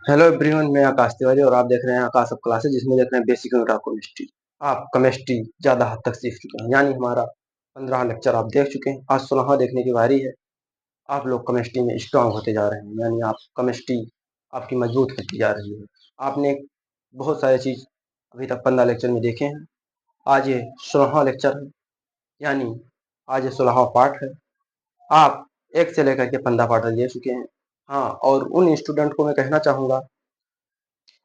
Hello everyone, मैं आकाश तिवारी और आप देख रहे हैं आकाश ऑफ क्लासेज, जिसमें देख रहे हैं बेसिक यूनिट ऑफ केमिस्ट्री। आप केमिस्ट्री ज़्यादा हद तक सीख चुके हैं, यानी हमारा 15 लेक्चर आप देख चुके हैं। आज 16वां देखने की बारी है। आप लोग केमिस्ट्री में स्ट्रांग होते जा रहे हैं, यानी आप केमिस्ट्री आपकी मजबूत होती जा रही है। आपने बहुत सारी चीज़ अभी तक 15 लेक्चर में देखे हैं। आज ये 16वां लेक्चर है, यानी आज ये 16वां पार्ट है। आप 1 से लेकर के 15 पार्ट देख चुके हैं। हाँ, और उन स्टूडेंट को मैं कहना चाहूँगा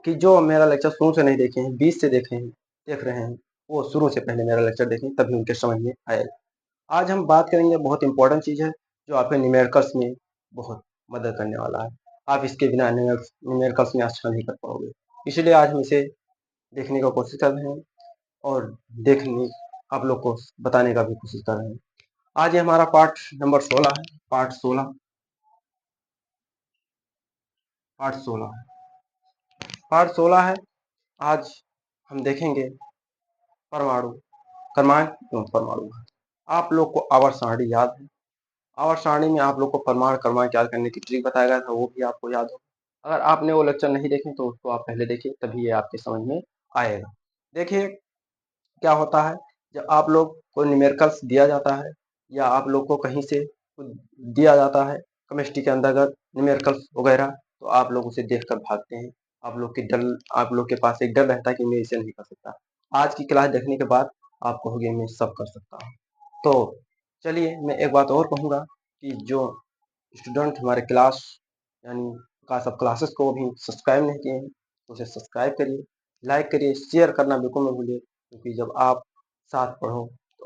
कि जो मेरा लेक्चर शुरू से नहीं देखे हैं, 20 से देख रहे हैं, वो शुरू से पहले मेरा लेक्चर देखें, तभी उनके समझ में आएगा। आज हम बात करेंगे, बहुत इंपॉर्टेंट चीज़ है जो आपके न्यूमेरिकल्स में बहुत मदद करने वाला है। आप इसके बिना न्यूमेरिकल्स में अच्छा नहीं कर पाओगे, इसलिए आज हम इसे देखने का कोशिश कर रहे हैं और देखने आप लोग को बताने का भी कोशिश कर रहे हैं। आज ये हमारा पार्ट नंबर 16 है। पार्ट 16 है। आज हम देखेंगे परमाणु क्रमांक एवं परमाणु। आप लोग को आवर्त सारणी याद है। आवर्त सारणी में आप लोग को परमाणु क्रमांक याद करने की ट्रिक बताया गया था, वो भी आपको याद हो। अगर आपने वो लेक्चर नहीं देखे तो उसको आप पहले देखिए, तभी ये आपके समझ में आएगा। देखिए क्या होता है, जब आप लोग को न्यूमेरिकल्स दिया जाता है या आप लोग को कहीं से कुछ दिया जाता है केमिस्ट्री के अंतर्गत न्यूमेरिकल्स वगैरह, तो आप लोग उसे देखकर भागते हैं। आप लोग के पास एक डर रहता है कि मैं इसे नहीं कर सकता। आज की क्लास देखने के बाद आप कहोगे मैं सब कर सकता हूँ। तो चलिए, मैं एक बात और कहूँगा कि जो स्टूडेंट हमारे क्लास यानी क्लास ऑफ क्लासेस को अभी सब्सक्राइब नहीं किए हैं, तो उसे सब्सक्राइब करिए, लाइक करिए, शेयर करना बिल्कुल मत भूलिए, क्योंकि जब आप साथ पढ़ो तो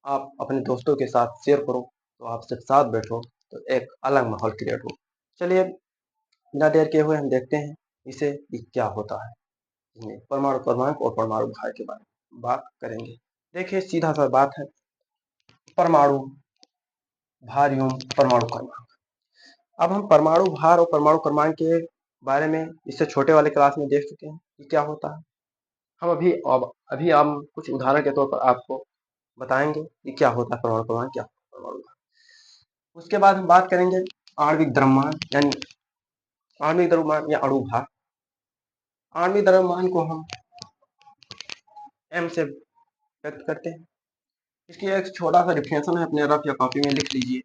आप अपने दोस्तों के साथ शेयर करो, तो आप जब साथ बैठो तो एक अलग माहौल क्रिएट हो। चलिए, बिना देर किए हुए हम देखते हैं इसे कि क्या होता है। इसमें परमाणु क्रमांक और परमाणु भार के बारे में बात करेंगे। देखिए, सीधा सा बात है, परमाणु भार एवं परमाणु क्रमांक। अब हम परमाणु भार और परमाणु क्रमांक के बारे में इससे छोटे वाले क्लास में देख चुके हैं कि क्या होता है। हम अभी हम कुछ उदाहरण के तौर पर आपको बताएंगे कि क्या होता है परमाणु क्रमांक, क्या होता है परमाणु भार। उसके बाद हम बात करेंगे आणविक द्रव्यमान या अणु भार। आणविक द्रव्यमान को हम m से व्यक्त करते हैं। इसकी एक छोटा सा डिफिनेशन है, अपने रफ या कॉपी में लिख लीजिए।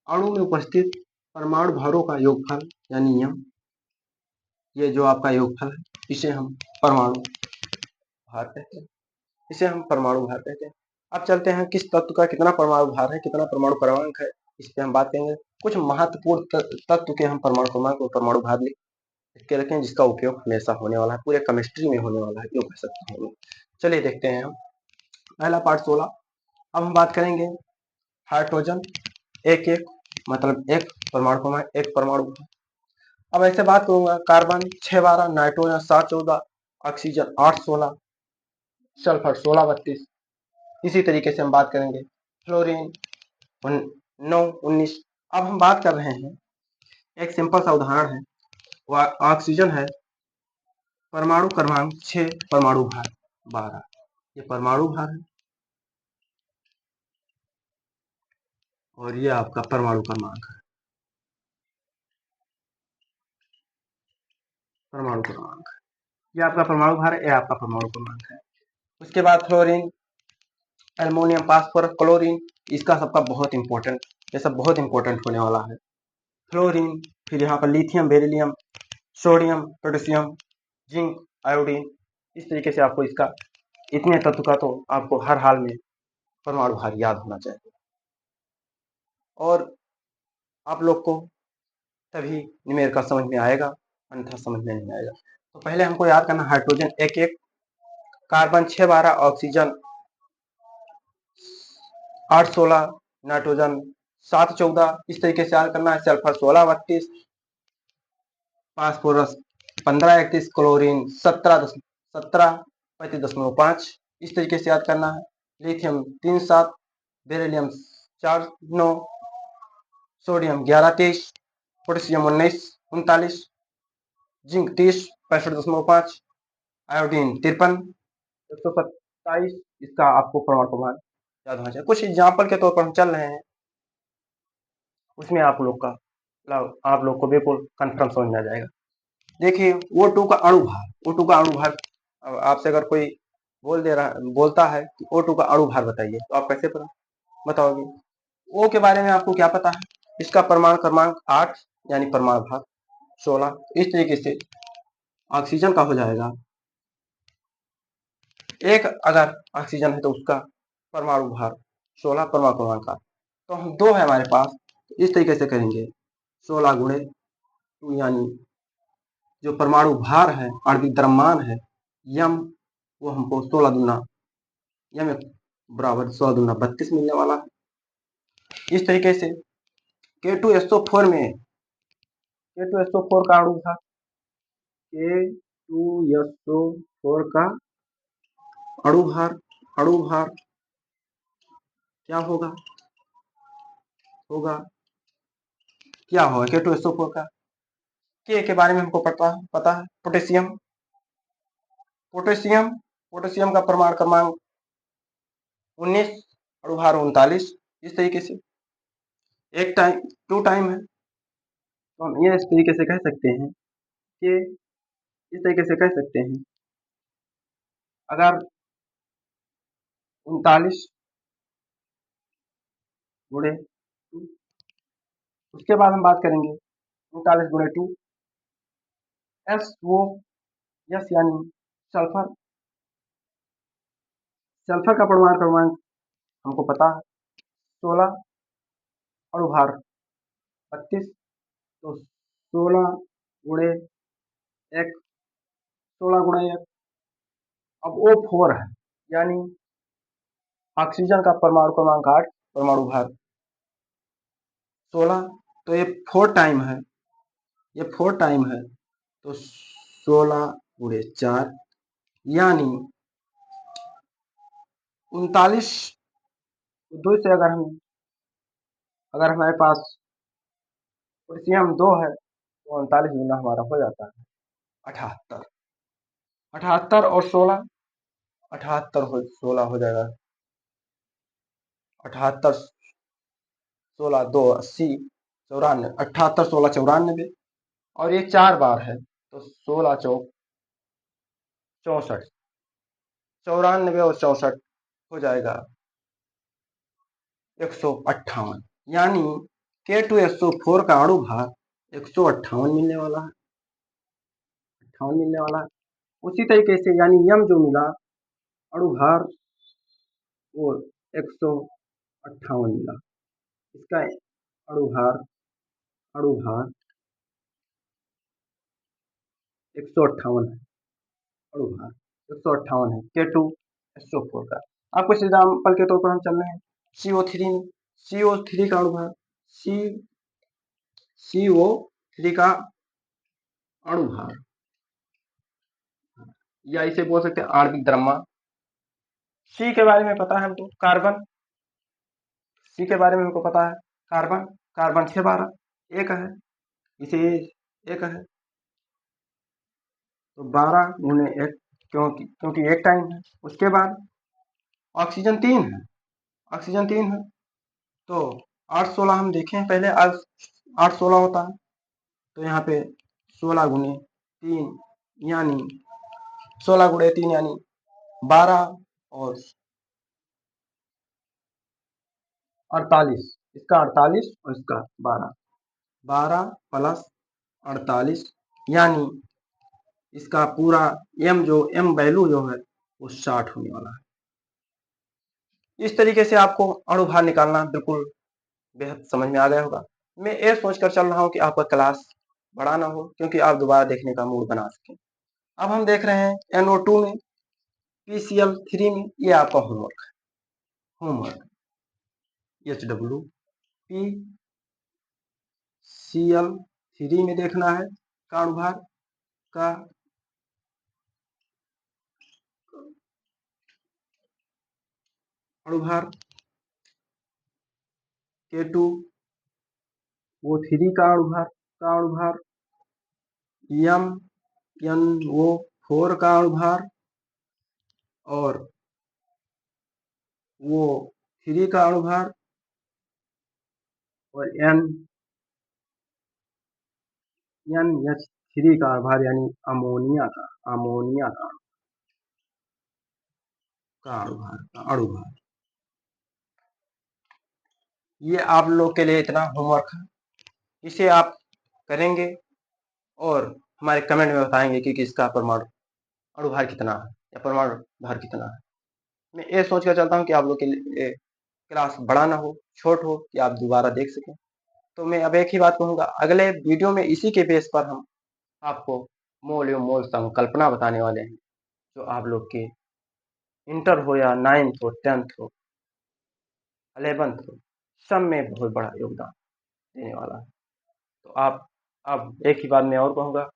अणु में उपस्थित परमाणु भारों का योगफल यानी m, ये जो आपका योगफल है, इसे हम परमाणु भार कहते हैं। अब चलते हैं किस तत्व का कितना परमाणु भार है, कितना परमाणु क्रमांक है, इस पे हम बात करेंगे। कुछ महत्वपूर्ण तत्व के हम परमाणु क्रमांक और परमाणु भार लिख के रखें, जिसका उपयोग हमेशा होने वाला है, पूरे केमिस्ट्री में होने वाला है, यूँ कह सकते हैं। चलिए देखते हैं हम पहला पार्ट 16। अब हम बात करेंगे हाइड्रोजन एक मतलब एक परमाणु क्रमांक, एक परमाणु। अब ऐसे बात करूंगा, कार्बन 612, नाइट्रोजन 714, ऑक्सीजन 816, सल्फर 1632। इसी तरीके से हम बात करेंगे फ्लोरीन 919। अब हम बात कर रहे हैं, एक सिंपल सा उदाहरण है, वह ऑक्सीजन है, परमाणु क्रमांक 6, परमाणु भार 12। ये परमाणु भार है और ये आपका परमाणु क्रमांक है। परमाणु क्रमांक ये आपका परमाणु भार है, ये आपका परमाणु क्रमांक है। उसके बाद फ्लोरीन, एल्युमिनियम, फास्फोरस, क्लोरीन, इसका सबका बहुत इंपॉर्टेंट, ये सब बहुत इंपॉर्टेंट होने वाला है। फ्लोरीन, फिर यहाँ पर lithium, beryllium, sodium, potassium, zinc, iodine. इस तरीके से आपको इसका इतने तत्व का तो आपको हर हाल में परमाणु भार याद होना चाहिए, और आप लोग को तभी न्यूमेरिकल समझ में आएगा, अन्यथा समझ में नहीं आएगा। तो पहले हमको याद करना, हाइड्रोजन 1, कार्बन 612, ऑक्सीजन 816, नाइट्रोजन 714, इस तरीके से याद करना है। सल्फर 1632, फास्फोरस 1531, क्लोरीन 17 35.5, इस तरीके से याद करना है। Lithium 37, beryllium 49, sodium 1123, potassium 1939, zinc 30 65.5, iodine 53 127। इसका आपको परमाणु क्रमांक याद होना चाहिए। कुछ एग्जाम्पल के तौर पर हम चल रहे हैं, उसमें आप लोग का आप लोग को बिल्कुल कंफर्म समझ में आ जाएगा। देखिए O2 का अणु भार, O2 का अणु भार, आपसे अगर कोई बोलता है कि O2 का अणु भार बताइए, तो आप कैसे बताओगे? O के बारे में आपको क्या पता है? इसका परमाणु क्रमांक 8 यानी परमाणु भार 16। इस तरीके से ऑक्सीजन का हो जाएगा, एक अगर ऑक्सीजन है तो उसका परमाणु भार 16, परमाणु क्रमांक 8। तो हम 2 है हमारे पास, तो इस तरीके से करेंगे 16 गुणे 2, यानी जो परमाणु भार है, आणविक द्रव्यमान है यम, वो हमको 16 दूना यम बराबर 16 दूना 32 मिलने वाला है। इस तरीके से K2SO4 में K2SO4 का अणु था, K2SO4 का अणु भार क्या होगा क्या होगा K2SO4 का? K के बारे में हमको पता है, पोटेशियम का परमाणु क्रमांक 19, अणु भार 39। इस तरीके से एक टाइम 2 टाइम है, तो हम ये इस तरीके से कह सकते हैं कि अगर 39 गुणे 2, उसके बाद हम बात करेंगे 39 गुणे 2 SO, यानी सल्फर का परमाणु क्रमांक हमको पता है 16, अणु भार 32, तो 16 गुणे 1, 16 गुणे 1। अब O4 है, यानी ऑक्सीजन का परमाणु क्रमांक 8, परमाणु भार 16, तो ये 4 टाइम है, तो 16 गुणे 4, यानी 39। 2 से अगर हमारे पास पोटेशियम 2 है, तो 39 गुना हमारा हो जाता है 78। 78 और 16, 16 हो जाएगा 78, 16 2 80, 94, 78 16 94, और ये 4 बार है, तो 16 चौक 64, 94 और 64 हो जाएगा 158, यानी K2SO4 का अणु भार 158 मिलने वाला है, 58 मिलने वाला है। उसी तरीके से यानी यम जो मिला अणु भार वो 158 मिला, इसका अणु भार 158 है, अणु भार 158 है K2SO4 का। आप कुछ एग्जाम्पल के तौर पर हम चल रहे हैं CO3 में, CO3 का अणु भार CO3 का अणु भार, या इसे बोल सकते हैं आणविक द्रव्यमान। C के बारे में पता है हमको, कार्बन, C के बारे में हमको पता है कार्बन 6 12, एक है, इसे एक है, तो 12 गुने 1, क्योंकि एक टाइम है। उसके बाद ऑक्सीजन 3 है, तो 8 16 हम देखें पहले, 8 16 होता है, तो यहाँ पे 16 गुने 3 यानी 16 गुणे 3 यानी 12 और 48, इसका 48 और इसका 12 प्लस 48, यानी इसका पूरा एम वैल्यू जो है वो 60 होने वाला है। इस तरीके से आपको अणु भार निकालना बिल्कुल बेहद समझ में आ गया होगा। मैं ये सोचकर चल रहा हूँ कि आपका क्लास बड़ा ना हो, क्योंकि आप दोबारा देखने का मूड बना सकें। अब हम देख रहे हैं NO2 में, PCl3 में, ये आपका होमवर्क HW PCl3 में देखना है का अणु भार का अणु भार K2O3 का अणु भार NO4 का अणु भार और O3 का अणु भार और NH3 का अणुभार यानी अमोनिया का अणुभार। ये आप लोग के लिए इतना होमवर्क है, इसे आप करेंगे और हमारे कमेंट में बताएंगे कि किसका परमाणु अणुभार कितना है या परमाणु भार कितना है। मैं ये सोच कर चलता हूँ कि आप लोग के लिए क्लास बड़ा ना हो, छोट हो, कि आप दोबारा देख सकें। तो मैं अब एक ही बात कहूँगा, अगले वीडियो में इसी के बेस पर हम आपको मोल एवं मोल संकल्पना बताने वाले हैं, जो आप लोग के इंटर हो या 9th हो, 10th हो, 11th हो, सब में बहुत बड़ा योगदान देने वाला है। तो आप अब एक ही बात मैं और कहूँगा,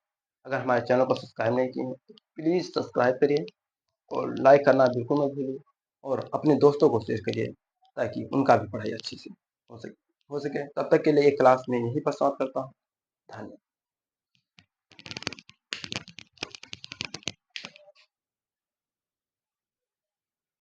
अगर हमारे चैनल को सब्सक्राइब नहीं किए हैं तो प्लीज़ सब्सक्राइब करिए और लाइक करना बिल्कुल मत भूलिए और अपने दोस्तों को शेयर करिए ताकि उनका भी पढ़ाई अच्छे से हो सके। तब तक के लिए ये क्लास में यहीं पर समाप्त करता हूँ। धन्यवाद।